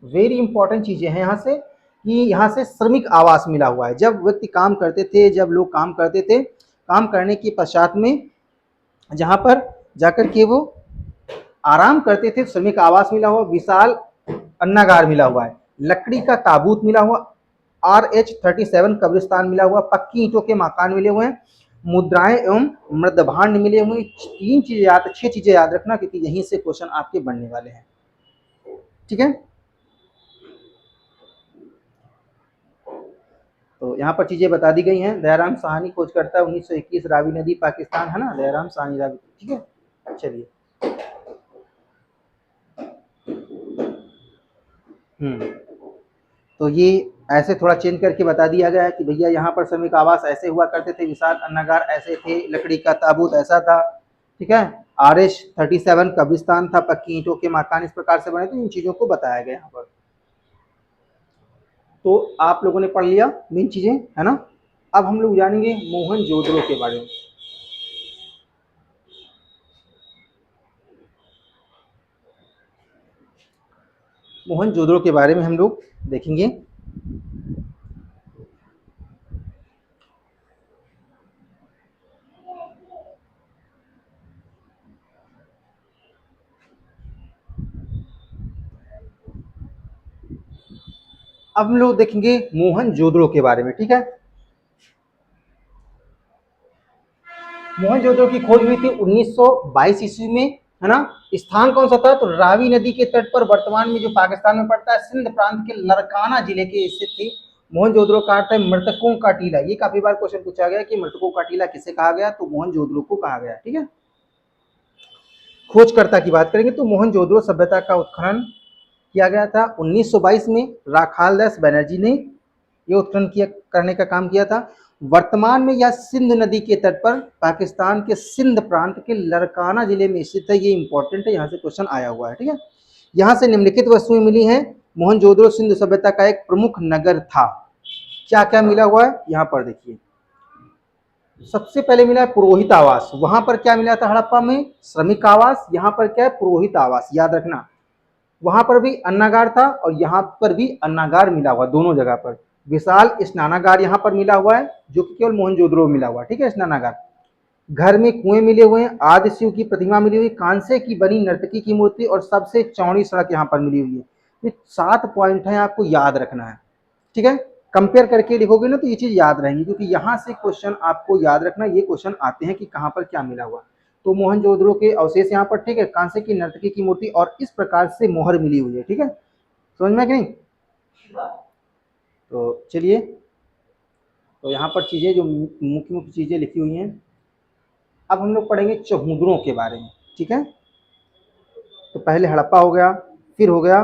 वेरी इंपॉर्टेंट चीजें हैं यहाँ से, कि यहाँ से श्रमिक आवास मिला हुआ है। जब व्यक्ति काम करते थे, जब लोग काम करते थे, काम करने के पश्चात में जहां पर जाकर के वो आराम करते थे, श्रमिक आवास मिला हुआ, विशाल अन्नागार मिला हुआ है, लकड़ी का ताबूत मिला हुआ, RH-37 कब्रिस्तान मिला हुआ, पक्की ईंटों के मकान मिले हुए हैं, मुद्राएं एवं मृदभांड मिले हुए। छह चीजें याद रखना, क्योंकि यहीं से क्वेश्चन आपके बनने वाले हैं। ठीक है, तो यहाँ पर चीजें बता दी गई हैं। दयाराम साहनी खोज करता है 1921 रावी नदी पाकिस्तान, है ना, दयाराम साहनी रावी। ठीक है, चलिए। तो ये ऐसे थोड़ा चेंज करके बता दिया गया है कि भैया यहाँ पर श्रमिक आवास ऐसे हुआ करते थे, विशाल अन्नागार ऐसे थे, लकड़ी का ताबूत ऐसा था। ठीक है, RH-37 कब्रिस्तान था, पक्की ईंटों के मकान इस प्रकार से बने थे। इन चीजों को बताया गया यहाँ पर। तो आप लोगों ने पढ़ लिया मेन चीजें, है ना। अब हम लोग जानेंगे मोहनजोदड़ो के बारे में। मोहनजोदड़ो के बारे में हम लोग देखेंगे। अब हम लोग देखेंगे मोहनजोदड़ो के बारे में। ठीक है, मोहनजोदड़ो की खोज हुई थी 1922 ईस्वी में, है ना। स्थान कौन सा था, तो रावी नदी के तट पर, वर्तमान में जो पाकिस्तान में पड़ता है, सिंध प्रांत के लरकाना जिले के स्थित थी। मोहनजोदड़ो का अर्थ है मृतकों का टीला। ये काफी बार क्वेश्चन पूछा गया कि मृतकों का टीला किसे कहा गया, तो मोहनजोदड़ो को कहा गया। ठीक है, खोजकर्ता की बात करेंगे तो मोहनजोदड़ो सभ्यता का उत्खनन किया गया था 1922 में। राखालदास बनर्जी ने ये उत्खनन करने का काम किया था। वर्तमान में यह सिंध नदी के तट पर पाकिस्तान के सिंध प्रांत के लरकाना जिले में स्थित है। ये इंपॉर्टेंट है, यहाँ से क्वेश्चन आया हुआ है। ठीक है, यहाँ से निम्नलिखित वस्तुएं मिली हैं। मोहनजोदड़ो सिंधु सभ्यता का एक प्रमुख नगर था। क्या क्या मिला हुआ है यहाँ पर देखिए। सबसे पहले मिला है पुरोहित आवास। वहां पर क्या मिला था हड़प्पा में, श्रमिक आवास। यहाँ पर क्या है, पुरोहित आवास, याद रखना। वहां पर भी अन्नागार था और यहाँ पर भी अन्नागार मिला हुआ, दोनों जगह पर। विशाल स्नानागार यहाँ पर मिला हुआ है, जो कि केवल मोहनजोदड़ो में मिला हुआ। ठीक है, स्नानागार। घर में कुएं मिले हुए हैं, आदि शिव की प्रतिमा मिली हुई, कांसे की बनी नर्तकी की मूर्ति और सबसे चौड़ी सड़क यहाँ पर मिली हुई है। ये 7 पॉइंट है, आपको याद रखना है। ठीक है, कंपेयर करके लिखोगे ना तो ये चीज याद रहेंगी, क्योंकि यहाँ से क्वेश्चन आपको याद रखना, ये क्वेश्चन आते हैं कि कहाँ पर क्या मिला हुआ। तो मोहनजोदड़ो के अवशेष यहाँ पर, ठीक है, कांसे की नर्तकी की मूर्ति और इस प्रकार से मोहर मिली हुई है। ठीक है, समझ में कि नहीं। तो चलिए, तो यहाँ पर चीजें जो मुख्य मुख्य चीजें लिखी हुई हैं। अब हम लोग पढ़ेंगे चहुंदरों के बारे में। ठीक है, तो पहले हड़प्पा हो गया, फिर हो गया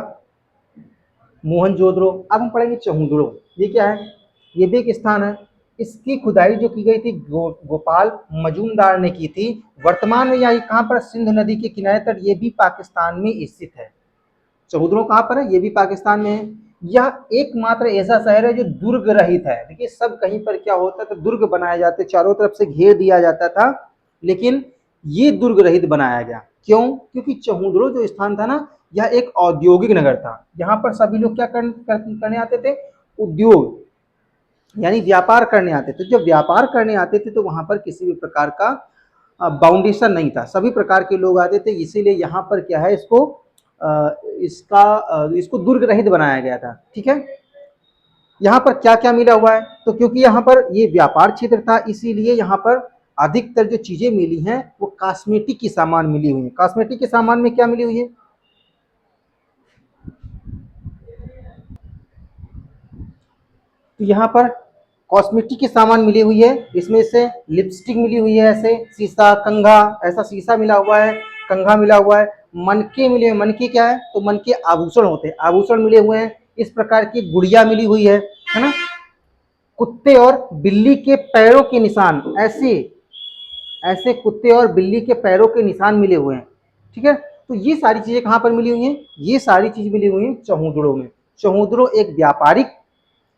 मोहनजोदड़ो, अब हम पढ़ेंगे चहुंदड़ो। ये क्या है, ये भी एक स्थान है। इसकी खुदाई जो की गई थी गोपाल मजूमदार ने की थी। वर्तमान में यह कहाँ पर, सिंधु नदी के किनारे तट, ये भी पाकिस्तान में स्थित है। चहुंदड़ो कहाँ पर है, ये भी पाकिस्तान में है। यह एकमात्र ऐसा शहर है जो दुर्ग रहित है। देखिए सब कहीं पर क्या होता था, दुर्ग बनाए जाते, चारों तरफ से घेर दिया जाता था, लेकिन ये दुर्ग रहित बनाया गया। क्यों? क्योंकि चहुंदड़ो जो स्थान था ना, यह एक औद्योगिक नगर था। यहाँ पर सभी लोग क्या करने आते थे, उद्योग यानी व्यापार करने आते थे। जब व्यापार करने आते थे तो वहां पर किसी भी प्रकार का बाउंडेशन नहीं था, सभी प्रकार के लोग आते थे, इसीलिए यहाँ पर क्या है, इसको दुर्ग रहित बनाया गया था। ठीक है, यहाँ पर क्या क्या मिला हुआ है, तो क्योंकि यहाँ पर ये व्यापार क्षेत्र था, इसीलिए यहाँ पर अधिकतर जो चीजें मिली हैं वो कॉस्मेटिक की सामान मिली हुई है। कॉस्मेटिक के सामान में क्या मिली हुई है, तो यहाँ पर कॉस्मेटिक की सामान मिली हुई है। इसमें से लिपस्टिक मिली हुई है, ऐसे शीशा कंघा, ऐसा शीशा मिला हुआ है, कंघा मिला हुआ है, मनके मिले हुए। मनके क्या है, तो मनके आभूषण होते हैं, आभूषण मिले हुए हैं। इस प्रकार की गुड़िया मिली हुई है ना। कुत्ते और बिल्ली के पैरों के निशान, ऐसे ऐसे कुत्ते और बिल्ली के पैरों के निशान मिले हुए हैं। ठीक है, तो ये सारी चीजें कहाँ पर मिली हुई हैं, ये सारी चीज मिली हुई हैं चहुंदड़ो में। चहुंदड़ो एक व्यापारिक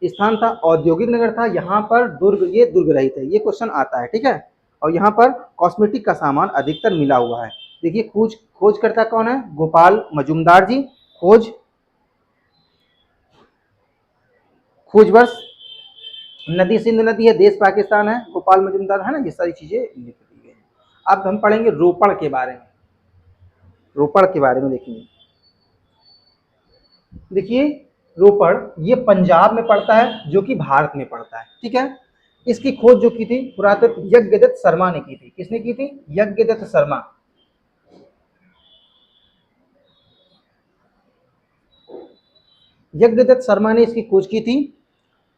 स्थान था, औद्योगिक नगर था। यहाँ पर ये दुर्ग रहित है, ये क्वेश्चन आता है। ठीक है, और यहाँ पर कॉस्मेटिक का सामान अधिकतर मिला हुआ है। देखिए खोज करता कौन है, गोपाल मजुमदार जी। खोज खोज वर्ष नदी सिंध नदी है, देश पाकिस्तान है, गोपाल मजुमदार है ना, ये सारी चीजें लिख दी गई हैं। अब हम पढ़ेंगे रोपड़ के बारे में। रोपड़ के बारे में देखेंगे। देखिए रोपड़ ये पंजाब में पड़ता है, जो कि भारत में पड़ता है। ठीक है, इसकी खोज जो की थी पुरातत्व यज्ञदत्त शर्मा ने की थी। किसने की थी, यज्ञदत्त शर्मा। यज्ञदत्त शर्मा ने इसकी खोज की थी।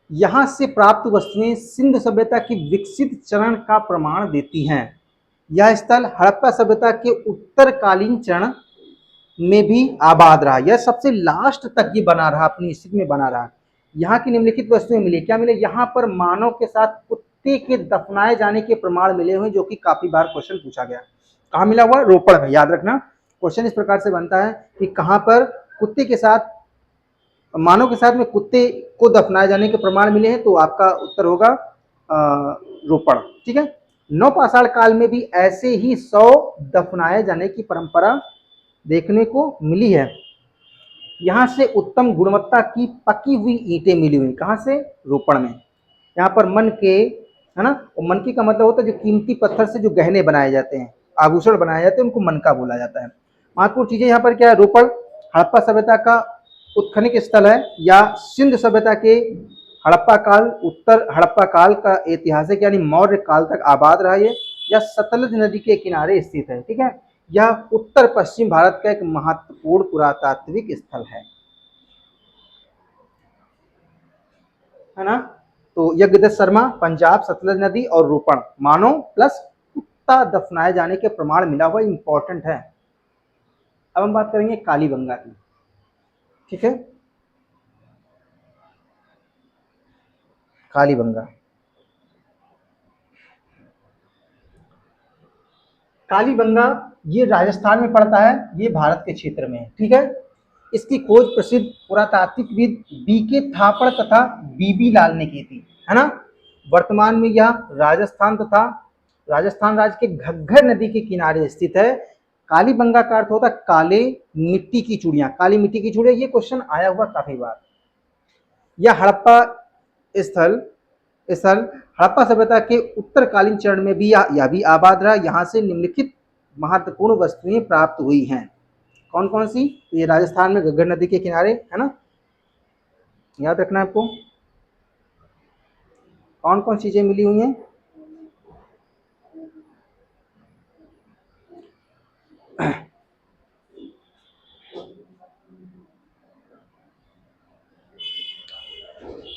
यहां से प्राप्त वस्तुएं सिंधु सभ्यता की विकसित चरण का प्रमाण देती हैं। यह स्थल हड़प्पा सभ्यता के उत्तरकालीन चरण में भी आबाद रहा। यह सबसे लास्ट तक ये बना रहा, अपनी स्थिति में बना रहा। यहाँ की निम्नलिखित वस्तुएं मिली, क्या मिले, यहाँ पर मानव के साथ कुत्ते के दफनाए जाने के प्रमाण मिले हुए, जो कि काफी बार क्वेश्चन पूछा गया। कहाँ मिला हुआ, रोपड़ में। याद रखना क्वेश्चन इस प्रकार से बनता है कि कहाँ पर कुत्ते के साथ, मानव के साथ में कुत्ते को दफनाए जाने के प्रमाण मिले हैं, तो आपका उत्तर होगा रोपड़। ठीक है, नवपाषाण काल में भी ऐसे ही 100 दफनाए जाने की परंपरा देखने को मिली है। यहाँ से उत्तम गुणवत्ता की पकी हुई ईंटें मिली हुई, कहाँ से, रोपड़ में। यहाँ पर मन के, है ना, और मनके का मतलब होता है जो कीमती पत्थर से जो गहने बनाए जाते हैं, आभूषण बनाए जाते हैं, उनको मनका बोला जाता है। महत्वपूर्ण चीजें यहाँ पर क्या है, रोपड़ हड़प्पा सभ्यता का उत्खनन स्थल है, या सिंधु सभ्यता के हड़प्पा काल, उत्तर हड़प्पा काल का ऐतिहासिक यानी मौर्य काल तक आबाद रहा ये, या सतलज नदी के किनारे स्थित है। ठीक है, यह उत्तर पश्चिम भारत का एक महत्वपूर्ण पुरातात्विक स्थल है ना। तो यज्ञदत्त शर्मा, पंजाब, सतलज नदी और रोपड़, मानो प्लस कुत्ता दफनाए जाने के प्रमाण मिला हुआ, इंपॉर्टेंट है। अब हम बात करेंगे कालीबंगा की। ठीक है, कालीबंगा, कालीबंगा ये राजस्थान में पड़ता है, ये भारत के क्षेत्र में है। ठीक है, इसकी खोज प्रसिद्ध पुरातात्विकविद बीके थापड़ तथा बीबी लाल ने की थी, है ना। वर्तमान में यह राजस्थान तथा राजस्थान राज्य के घग्गर नदी के किनारे स्थित है। कालीबंगा का अर्थ होता है काले मिट्टी की चूड़ियां, काली मिट्टी की चूड़ियां। ये क्वेश्चन आया हुआ काफी बार। यह हड़प्पा स्थल स्थल हड़प्पा सभ्यता के उत्तरकालीन चरण में भी यह भी आबाद रहा। यहाँ से निम्नलिखित महत्वपूर्ण वस्तुएं प्राप्त हुई हैं। कौन कौन सी, ये राजस्थान में घग्गर नदी के किनारे, है ना, याद रखना है आपको। कौन कौन चीजें मिली हुई हैं,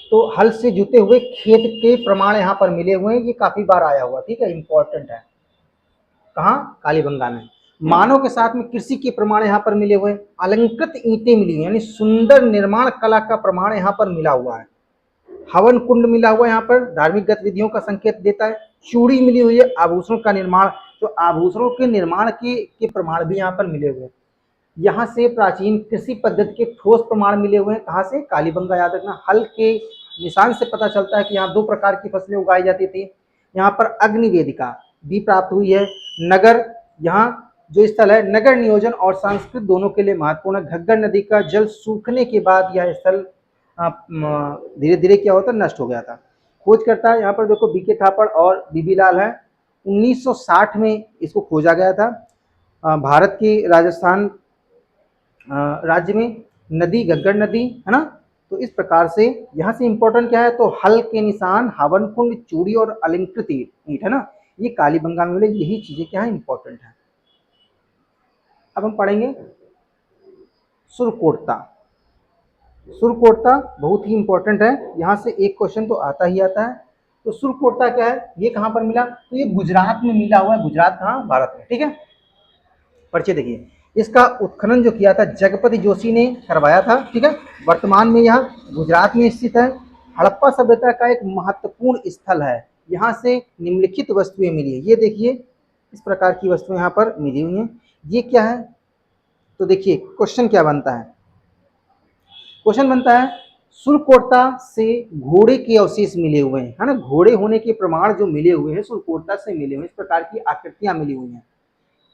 तो हल से जुते हुए खेत के प्रमाण यहाँ पर मिले हुए हैं, ये काफी बार आया हुआ। ठीक है, इंपॉर्टेंट है। कहाँ, कालीबंगा में। मानव के साथ में कृषि के प्रमाण यहाँ पर मिले हुए, अलंकृत ईंटें मिली, यानी सुंदर निर्माण कला का प्रमाण यहाँ पर मिला हुआ है। हवन कुंड मिला हुआ है, यहाँ पर धार्मिक गतिविधियों का संकेत देता है। चूड़ी मिली हुई है, आभूषणों का निर्माण, तो आभूषणों के निर्माण के प्रमाण भी यहाँ पर मिले हुए। यहाँ से प्राचीन कृषि पद्धति के ठोस प्रमाण मिले हुए हैं। कहाँ से? कालीबंगा, याद रखना। हल के निशान से पता चलता है कि यहाँ 2 प्रकार की फसलें उगाई जाती थी। यहाँ पर अग्निवेदिका भी प्राप्त हुई है। नगर, यहाँ जो स्थल है नगर नियोजन और संस्कृत दोनों के लिए महत्वपूर्ण है। घग्गर नदी का जल सूखने के बाद यह स्थल धीरे धीरे क्या होता, नष्ट हो गया था। खोज करता है यहाँ पर देखो बीके थापड़ और बीबी लाल है। 1960 में इसको खोजा गया था। भारत की राजस्थान राज्य में नदी घग्गर नदी है ना। तो इस प्रकार से यहाँ से इंपॉर्टेंट क्या है, तो हल के निशान, हवन कुंड, चूड़ी और अलंकृत ईंट है ना, ये कालीबंगा में मिले। यही चीजें क्या है, इंपॉर्टेंट है। अब हम पढ़ेंगे सुरकोटता। सुरकोटता बहुत ही इंपॉर्टेंट है, यहाँ से एक क्वेश्चन तो आता ही आता है। तो सुरकोटता क्या है, ये कहाँ पर मिला, तो ये गुजरात में मिला हुआ है। गुजरात कहाँ, भारत में, ठीक है। परिचय देखिए, इसका उत्खनन जो किया था जगपति जोशी ने करवाया था, ठीक है। वर्तमान में यह गुजरात में स्थित है। हड़प्पा सभ्यता का एक महत्वपूर्ण स्थल है। यहाँ से निम्नलिखित वस्तुएं मिली है। ये देखिए, इस प्रकार की वस्तुएं यहाँ पर मिली हुई हैं। ये क्या है, तो देखिए क्वेश्चन क्या बनता है। क्वेश्चन बनता है सुरकोटता से घोड़े के अवशेष मिले हुए हैं, है ना। घोड़े होने के प्रमाण जो मिले हुए हैं सुरकोटता से मिले हुए हैं। इस प्रकार की आकृतियां मिली हुई हैं,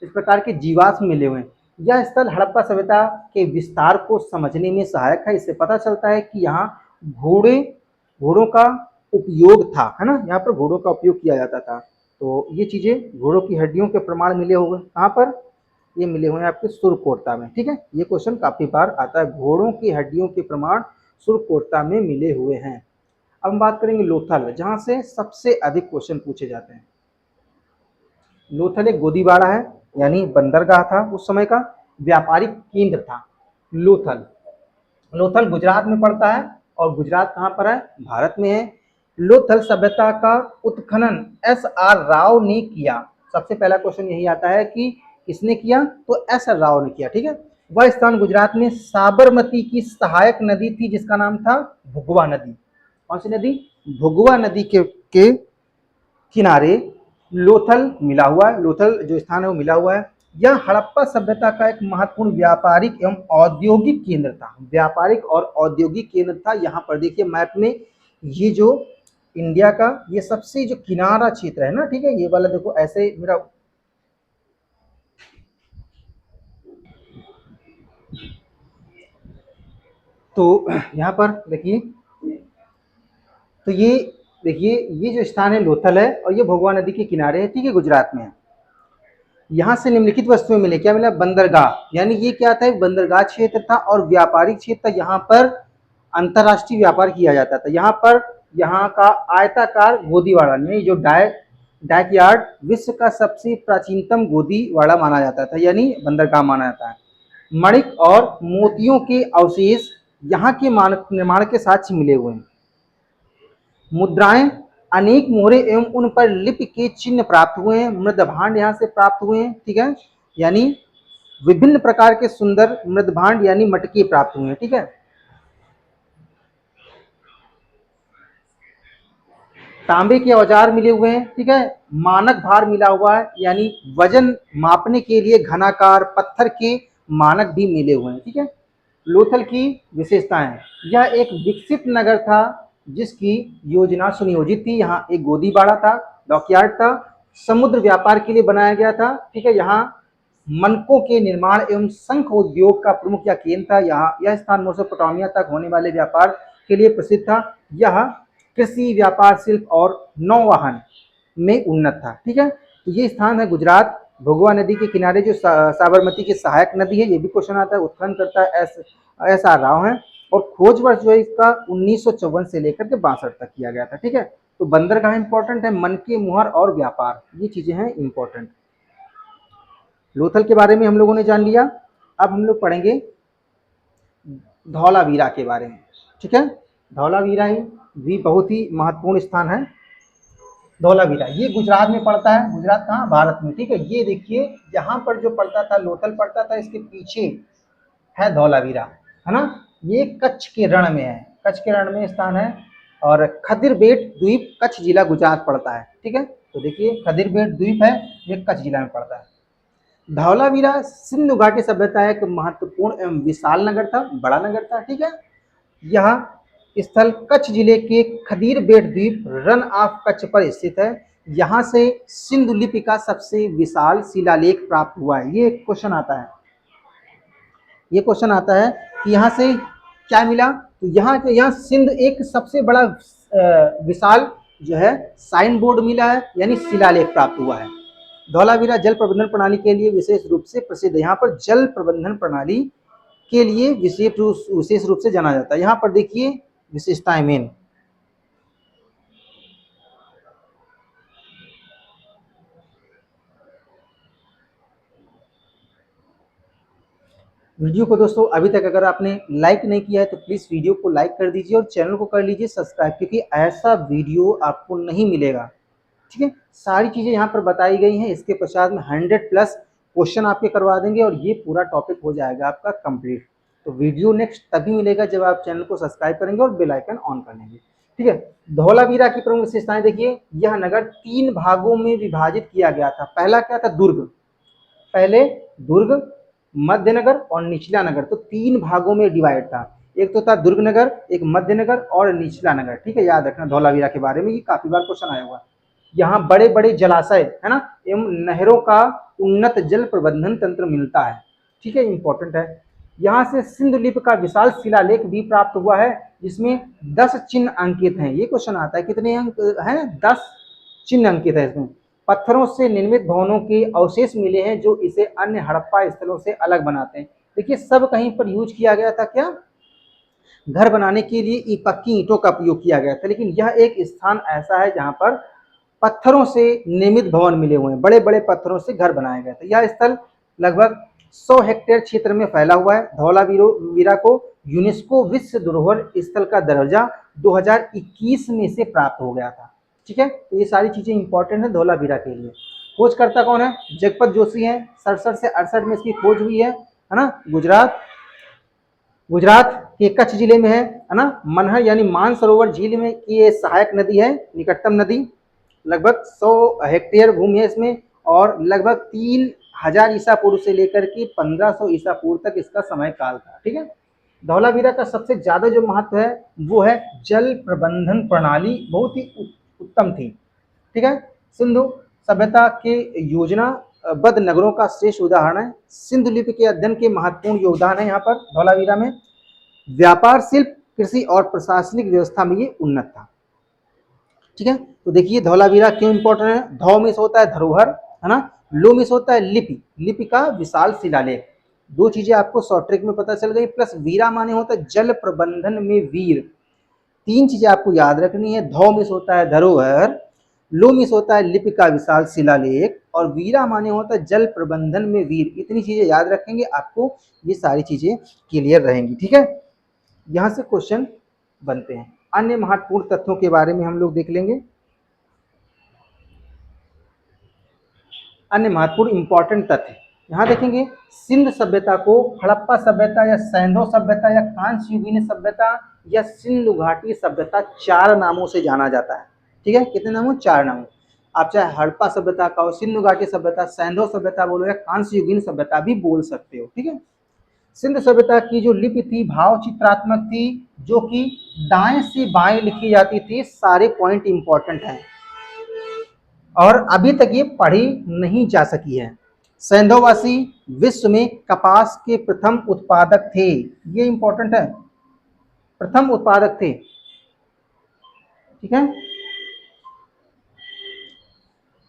इस प्रकार के जीवाश्म मिले हुए हैं। यह स्थल हड़प्पा सभ्यता के विस्तार को समझने में सहायक है। इससे पता चलता है कि यहाँ घोड़ों का उपयोग था, है ना। यहाँ पर घोड़ों का उपयोग किया जाता था। तो ये चीजें, घोड़ों की हड्डियों के प्रमाण मिले हुए कहाँ पर, ये मिले हुए हैं आपके सुरकोटता में, ठीक है। ये क्वेश्चन काफी बार आता है, घोड़ों की हड्डियों के प्रमाण सुरकोटता में मिले हुए हैं। अब हम बात करेंगे लोथल, जहां से सबसे अधिक क्वेश्चन पूछे जाते हैं। लोथल एक गोदीबाड़ा है, यानी बंदरगाह था, उस समय का व्यापारिक केंद्र था लोथल। लोथल गुजरात में पड़ता है, और गुजरात कहाँ पर है, भारत में है। लोथल सभ्यता का उत्खनन एस.आर. राव ने किया। सबसे पहला क्वेश्चन यही आता है कि किसने किया, तो एस.आर. राव ने किया, ठीक है। वह स्थान गुजरात में साबरमती की सहायक नदी थी, जिसका नाम था भुगवा नदी। कौन सी नदी, भुगवा नदी के किनारे लोथल मिला हुआ है। लोथल जो स्थान है वो मिला हुआ है। यह हड़प्पा सभ्यता का एक महत्वपूर्ण व्यापारिक एवं औद्योगिक केंद्र था। व्यापारिक और औद्योगिक केंद्र था। यहाँ पर देखिए मैप में, ये जो इंडिया का ये सबसे जो किनारा क्षेत्र है ना, ठीक है, ये वाला देखो ऐसे मेरा, तो यहाँ पर देखिए, तो ये देखिए, ये जो स्थान है लोथल है, और ये भोगवा नदी के किनारे है, ठीक है, गुजरात में है। यहाँ से निम्नलिखित वस्तुएं मिले, क्या मिला, बंदरगाह, यानी ये क्या था, बंदरगाह क्षेत्र था और व्यापारिक क्षेत्र था। यहाँ पर अंतरराष्ट्रीय व्यापार किया जाता था। यहाँ पर यहाँ का आयताकार गोदीवाड़ा, नहीं, जो डाक यार्ड विश्व का सबसे प्राचीनतम गोदीवाड़ा माना जाता था, यानी बंदरगाह माना जाता है। मणिक और मोतियों के अवशेष यहाँ के मानक निर्माण के साक्ष्य मिले हुए हैं। मुद्राएं, अनेक मोहरे एवं उन पर लिपि के चिन्ह प्राप्त हुए हैं। मृदभांड यहाँ से प्राप्त हुए हैं, ठीक है, यानी विभिन्न प्रकार के सुंदर मृदभांड यानी मटके प्राप्त हुए हैं, ठीक है। तांबे के औजार मिले हुए हैं, ठीक है। मानक भार मिला हुआ है, यानी वजन मापने के लिए घनाकार पत्थर के मानक भी मिले हुए हैं, ठीक है। लोथल की विशेषताएं, यह एक विकसित नगर था जिसकी योजना सुनियोजित थी। यहाँ एक गोदीबाड़ा था, डॉकयार्ड था, समुद्र व्यापार के लिए बनाया गया था, ठीक है। यहाँ मनकों के निर्माण एवं शंख उद्योग का प्रमुख यह केंद्र था। यहाँ यह स्थान मेसोपोटामिया तक होने वाले व्यापार के लिए प्रसिद्ध था। यह कृषि, व्यापार, शिल्प और नौवहन में उन्नत था, ठीक है। तो ये स्थान है गुजरात, भोगवा नदी के किनारे, जो साबरमती की सहायक नदी है। ये भी क्वेश्चन आता है। उत्खनन करता है एस.आर. राव है, और खोज वर्ष जो है इसका 1954 से लेकर के 62 तक किया गया था, ठीक है। तो बंदरगाह इंपॉर्टेंट है, मनके, मुहर और व्यापार, ये चीजें हैं इंपॉर्टेंट। लोथल के बारे में हम लोगों ने जान लिया। अब हम लोग पढ़ेंगे धौलावीरा के बारे में, ठीक है। धौलावीरा भी बहुत ही महत्वपूर्ण स्थान है। धौलावीरा ये गुजरात में पड़ता है। गुजरात कहाँ, भारत में, ठीक है। ये देखिए, यहाँ पर जो पड़ता था लोथल पड़ता था, इसके पीछे है धौलावीरा, है ना। ये कच्छ के रण में है, कच्छ के रण में स्थान है। और खदिरबेट द्वीप कच्छ जिला गुजरात पड़ता है, ठीक है। तो देखिए खदिरबेट द्वीप है, ये कच्छ जिला में पड़ता है। धौलावीरा सिंधु घाटी सभ्यता एक महत्वपूर्ण एवं विशाल नगर था, बड़ा नगर था। ठीक है, यह स्थल कच्छ जिले के खदीर बेट द्वीप रन ऑफ कच्छ पर स्थित है। यहाँ से सिंधु लिपि का सबसे विशाल शिलालेख प्राप्त हुआ है। ये क्वेश्चन आता है, ये क्वेश्चन आता है कि यहाँ से क्या मिला, तो यहाँ सिंध एक सबसे बड़ा विशाल जो है साइन बोर्ड मिला है, यानी शिलालेख प्राप्त हुआ है। धौलावीरा जल प्रबंधन प्रणाली के लिए विशेष रूप से प्रसिद्ध है। यहाँ पर जल प्रबंधन प्रणाली के लिए विशेष रूप से जाना जाता है। यहाँ पर देखिए विशेषताएं मेन। वीडियो को दोस्तों अभी तक अगर आपने लाइक नहीं किया है तो प्लीज़ वीडियो को लाइक कर दीजिए और चैनल को कर लीजिए सब्सक्राइब, क्योंकि ऐसा वीडियो आपको नहीं मिलेगा। ठीक है, सारी चीज़ें यहाँ पर बताई गई हैं। इसके पश्चात में 100+ क्वेश्चन आपके करवा देंगे और ये पूरा टॉपिक हो जाएगा आपका कंप्लीट। तो वीडियो नेक्स्ट तभी मिलेगा जब आप चैनल को सब्सक्राइब करेंगे और बेल आइकन ऑन कर लेंगे। ठीक है, धौलावीरा की प्रमुख विशेषताएं देखिए। यह नगर 3 भागों में विभाजित किया गया था। पहला क्या था, दुर्ग। पहले दुर्ग, मध्य नगर और निचला नगर, तो 3 भागों में डिवाइड था। एक तो था दुर्ग नगर, एक मध्य नगर और निचला नगर। ठीक है, याद रखना धौलावीरा के बारे में, ये काफी बार क्वेश्चन आया हुआ है। यहाँ बड़े बड़े जलाशय है ना एवं नहरों का उन्नत जल प्रबंधन तंत्र मिलता है। ठीक है, इंपॉर्टेंट है। यहाँ से सिंधु लिपि का विशाल शिलालेख भी प्राप्त हुआ है, जिसमें 10 चिन्ह अंकित हैं। ये क्वेश्चन आता है, कितने अंक हैं, 10 चिन्ह अंकित है इसमें। पत्थरों से निर्मित भवनों के अवशेष मिले हैं जो इसे अन्य हड़प्पा स्थलों से अलग बनाते हैं। देखिए सब कहीं पर यूज किया गया था क्या, घर बनाने के लिए पक्की ईंटों का उपयोग किया गया था, लेकिन यह एक स्थान ऐसा है जहां पर पत्थरों से निर्मित भवन मिले हुए हैं, बड़े बड़े पत्थरों से घर बनाए गए थे। यह स्थल लगभग 100 हेक्टेयर क्षेत्र में फैला हुआ है। धौलावीरा को यूनेस्को विश्व धरोहर स्थल का दर्जा 2021 में से प्राप्त हो गया था। ठीक है, तो ये सारी चीजें इंपॉर्टेंट है धौलावीरा के लिए। खोजकर्ता कौन है, जगपत जोशी हैं। 67 से 68 में इसकी खोज हुई है ना। गुजरात के कच्छ जिले में है ना। मनहर यानी मानसरोवर झील में ये सहायक नदी है, निकटतम नदी। लगभग 100 हेक्टेयर भूमि है इसमें और लगभग 3000 ईसा पूर्व से लेकर के 1500 ईसा पूर्व तक इसका समय काल था। ठीक है, धौलावीरा का सबसे ज्यादा जो महत्व है वो है जल प्रबंधन प्रणाली, बहुत ही उत्तम थी। ठीक है, सिंधु सभ्यता के योजना बद्ध नगरों का श्रेष्ठ उदाहरण है। सिंधु लिपि के अध्ययन के महत्वपूर्ण योगदान है यहाँ पर धौलावीरा में। व्यापार, शिल्प, कृषि और प्रशासनिक व्यवस्था में ये उन्नत था। ठीक है, तो देखिए धौलावीरा क्यों इंपॉर्टेंट है। धौ में होता है धरोहर है ना, लो में होता है लिपि, लिपि का विशाल शिलालेख। दो चीजें आपको शॉर्ट ट्रिक में पता चल गई। प्लस वीरा माने होता है जल प्रबंधन में वीर। 3 चीजें आपको याद रखनी है। धौ में होता है धरोहर, लो में होता है लिपि का विशाल शिलालेख और वीरा माने होता है जल प्रबंधन में वीर। इतनी चीजें याद रखेंगे आपको ये सारी चीजें क्लियर रहेंगी। ठीक है, यहाँ से क्वेश्चन बनते हैं। अन्य महत्वपूर्ण तथ्यों के बारे में हम लोग देख लेंगे। अन्य महत्वपूर्ण इंपॉर्टेंट तथ्य यहाँ देखेंगे। सिंध सभ्यता को हड़प्पा सभ्यता या सैंधव सभ्यता या कांस्य युगीन सभ्यता या सिंधु घाटी सभ्यता 4 नामों से जाना जाता है। ठीक है, कितने नामों, 4 नामों। आप चाहे हड़प्पा सभ्यता का, सिंधु घाटी सभ्यता, सैंधव सभ्यता बोलो या कांस्य युगीन सभ्यता भी बोल सकते हो। ठीक है, सिंध सभ्यता की जो लिपि थी भाव चित्रात्मक थी, जो कि दाएं से बाएं लिखी जाती थी। सारे पॉइंट इंपॉर्टेंट हैं और अभी तक ये पढ़ी नहीं जा सकी है। सैंधववासी विश्व में कपास के प्रथम उत्पादक थे। ये इंपॉर्टेंट है, प्रथम उत्पादक थे। ठीक है,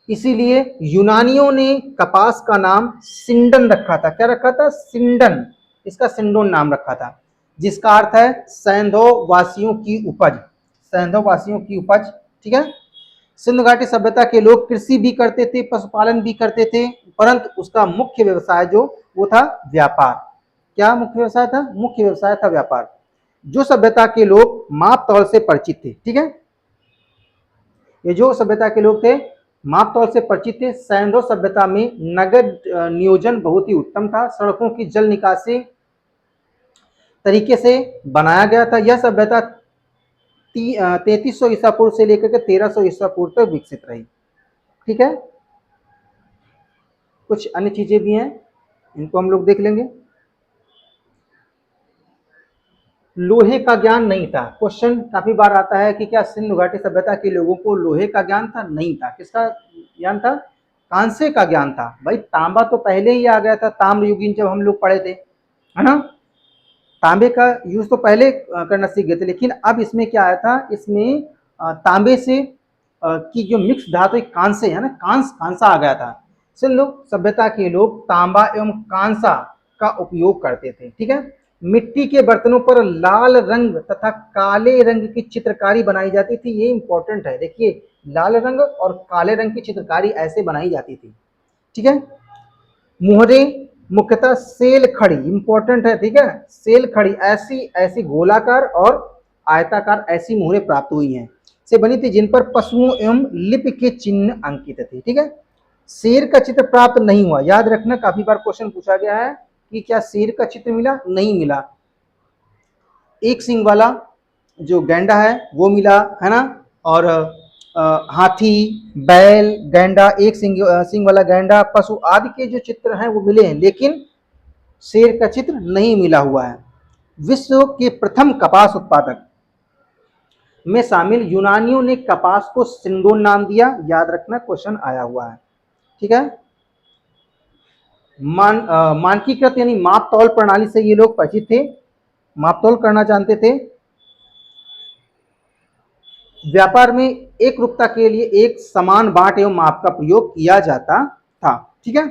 इसीलिए यूनानियों ने कपास का नाम सिंडन रखा था। क्या रखा था, सिंडन। इसका सिंडोन नाम रखा था, जिसका अर्थ है सैंधव वासियों की उपज, सैंधव वासियों की उपज। ठीक है, सिंधु घाटी सभ्यता के लोग कृषि भी करते थे, पशुपालन भी करते थे, परंतु उसका मुख्य व्यवसाय जो वो था व्यापार। क्या मुख्य व्यवसाय था, मुख्य व्यवसाय था व्यापार। जो सभ्यता के लोग माप तौल से परिचित थे। ठीक है, ये जो सभ्यता के लोग थे माप तौल से परिचित थे। सैंधव सभ्यता में नगर नियोजन बहुत ही उत्तम था। सड़कों की जल निकासी तरीके से बनाया गया था। यह सभ्यता 3300 ईसा पूर्व से लेकर के 1300 ईसा पूर्व तक विकसित रही। ठीक है, कुछ अन्य चीजें भी हैं, इनको हम लोग देख लेंगे। लोहे का ज्ञान नहीं था। क्वेश्चन काफी बार आता है कि क्या सिंधु घाटी सभ्यता के लोगों को लोहे का ज्ञान था? नहीं था। किसका ज्ञान था? कांसे का ज्ञान था। भाई तांबा तो पहले ही आ गया था, ताम्र युगीन जब हम लोग पढ़े थे, है ना। तांबे का यूज तो पहले करना सीख गए थे, लेकिन अब इसमें क्या आया था, इसमें तांबे से की जो मिक्स धातु कांसे है ना, कांसा आ गया था। सिंधु सभ्यता के लोग तांबा एवं कांसा का उपयोग करते थे। ठीक है। मिट्टी के बर्तनों पर लाल रंग तथा काले रंग की चित्रकारी बनाई जाती थी। ये इंपॉर्टेंट है, देखिए लाल रंग और काले रंग की चित्रकारी ऐसे बनाई जाती थी। ठीक है। मुहरे मुख्यतः सेल खड़ी, इंपॉर्टेंट है। ठीक है। सेल खड़ी ऐसी ऐसी गोलाकार और आयताकार ऐसी मुहरे प्राप्त हुई हैं, से बनी थी, जिन पर पशुओं एवं लिपि के चिन्ह अंकित थे। ठीक है। शेर का चित्र प्राप्त नहीं हुआ। याद रखना, काफी बार क्वेश्चन पूछा गया है कि क्या शेर का चित्र मिला? नहीं मिला। एक सिंग वाला जो गैंडा है वो मिला, है ना। और हाथी, बैल, गैंडा, एक सिंग वाला गैंडा, पशु आदि के जो चित्र हैं वो मिले हैं, लेकिन शेर का चित्र नहीं मिला हुआ है। विश्व के प्रथम कपास उत्पादक में शामिल यूनानियों ने कपास को सिंगोन नाम दिया। याद रखना, क्वेश्चन आया हुआ है। ठीक है। मानकीकृत यानी माप तौल प्रणाली से ये लोग परिचित थे, माप तौल करना जानते थे। व्यापार में एक रूपता के लिए एक समान बांट एवं माप का प्रयोग किया जाता था। ठीक है।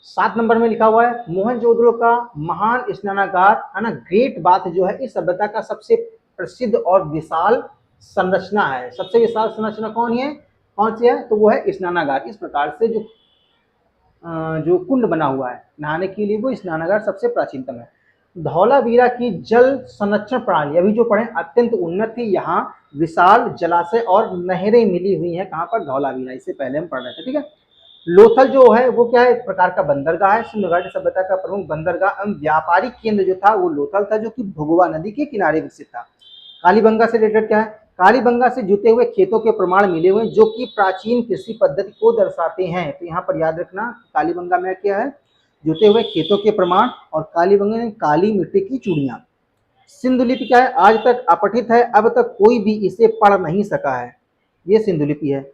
7 नंबर में लिखा हुआ है मोहनजोदड़ो का महान स्नानागार, है ना, ग्रेट बाथ जो है इस सभ्यता का सबसे प्रसिद्ध और विशाल संरचना है। सबसे विशाल संरचना कौन सी है? तो वो है स्नानागार। इस प्रकार से जो कुंड बना हुआ है नहाने के लिए, वो स्नानागार सबसे प्राचीनतम है। धौलावीरा की जल संरक्षण प्रणाली अभी जो पढ़े अत्यंत उन्नत थी। यहाँ विशाल जलाशय और नहरें मिली हुई हैं। कहाँ पर? धौलावीरा। इससे पहले हम पढ़ रहे थे। ठीक है। लोथल जो है वो क्या है? एक प्रकार का बंदरगाह है। सिंधु घाटी सभ्यता का प्रमुख बंदरगाह एवं व्यापारिक केंद्र जो था वो लोथल था, जो कि भुगवा नदी के किनारे विकसित था। कालीबंगा से रिलेटेड क्या है? कालीबंगा से जुते हुए खेतों के प्रमाण मिले हुए जो कि प्राचीन कृषि पद्धति को दर्शाते हैं। तो यहाँ पर याद रखना, कालीबंगा में क्या है? जुते हुए खेतों के प्रमाण, और कालीबंगा में काली मिट्टी की चूड़ियां। सिंधु लिपि क्या है? आज तक अपठित है, अब तक कोई भी इसे पढ़ नहीं सका है। ये सिंधु लिपि है।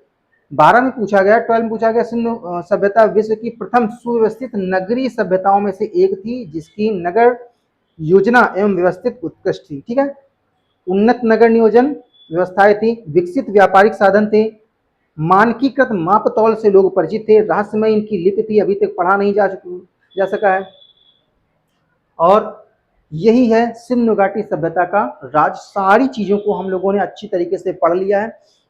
12 में पूछा गया, 12 में पूछा गया, सिंधु सभ्यता विश्व की प्रथम सुव्यवस्थित नगरीय सभ्यताओं में से एक थी, जिसकी नगर योजना एवं व्यवस्थित उत्कृष्ट थी। ठीक है। उन्नत नगर नियोजन व्यवस्थाएं थी, विकसित व्यापारिक साधन थे, मानकीकृत माप तौल से लोग परिचित थे, रहस्यमय इनकी लिपि थी, अभी तक पढ़ा नहीं जा सका है। और यही है सिंधु घाटी सभ्यता का राज। सारी चीजों को हम लोगों ने अच्छी तरीके से पढ़ लिया है।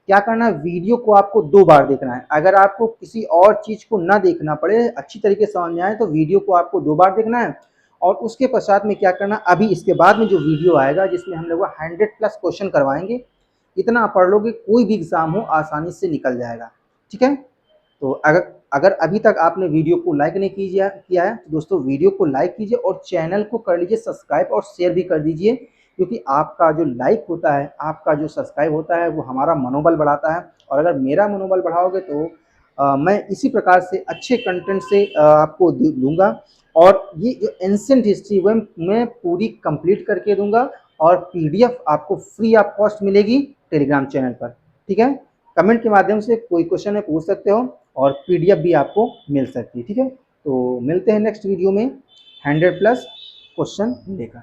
क्या करना है? वीडियो को आपको 2 बार देखना है। अगर आपको किसी और चीज को ना देखना पड़े, अच्छी तरीके से समझ में आए, तो वीडियो को आपको 2 बार देखना है। और उसके पश्चात में क्या करना, अभी इसके बाद में जो वीडियो आएगा जिसमें हम लोग 100+ क्वेश्चन करवाएंगे, इतना आप पढ़ लोगे कोई भी एग्जाम हो आसानी से निकल जाएगा। ठीक है। तो अगर अगर अभी तक आपने वीडियो को लाइक नहीं किया है तो दोस्तों वीडियो को लाइक कीजिए और चैनल को कर लीजिए सब्सक्राइब और शेयर भी कर दीजिए, क्योंकि आपका जो लाइक होता है, आपका जो सब्सक्राइब होता है, वो हमारा मनोबल बढ़ाता है। और अगर मेरा मनोबल बढ़ाओगे तो मैं इसी प्रकार से अच्छे कंटेंट से आपको दूंगा। और ये जो एंशिएंट हिस्ट्री वो मैं पूरी कंप्लीट करके दूंगा, और पीडीएफ आपको फ्री ऑफ कॉस्ट मिलेगी टेलीग्राम चैनल पर। ठीक है। कमेंट के माध्यम से कोई क्वेश्चन है पूछ सकते हो, और पीडीएफ भी आपको मिल सकती है। ठीक है। तो मिलते हैं नेक्स्ट वीडियो में 100+ क्वेश्चन लेकर।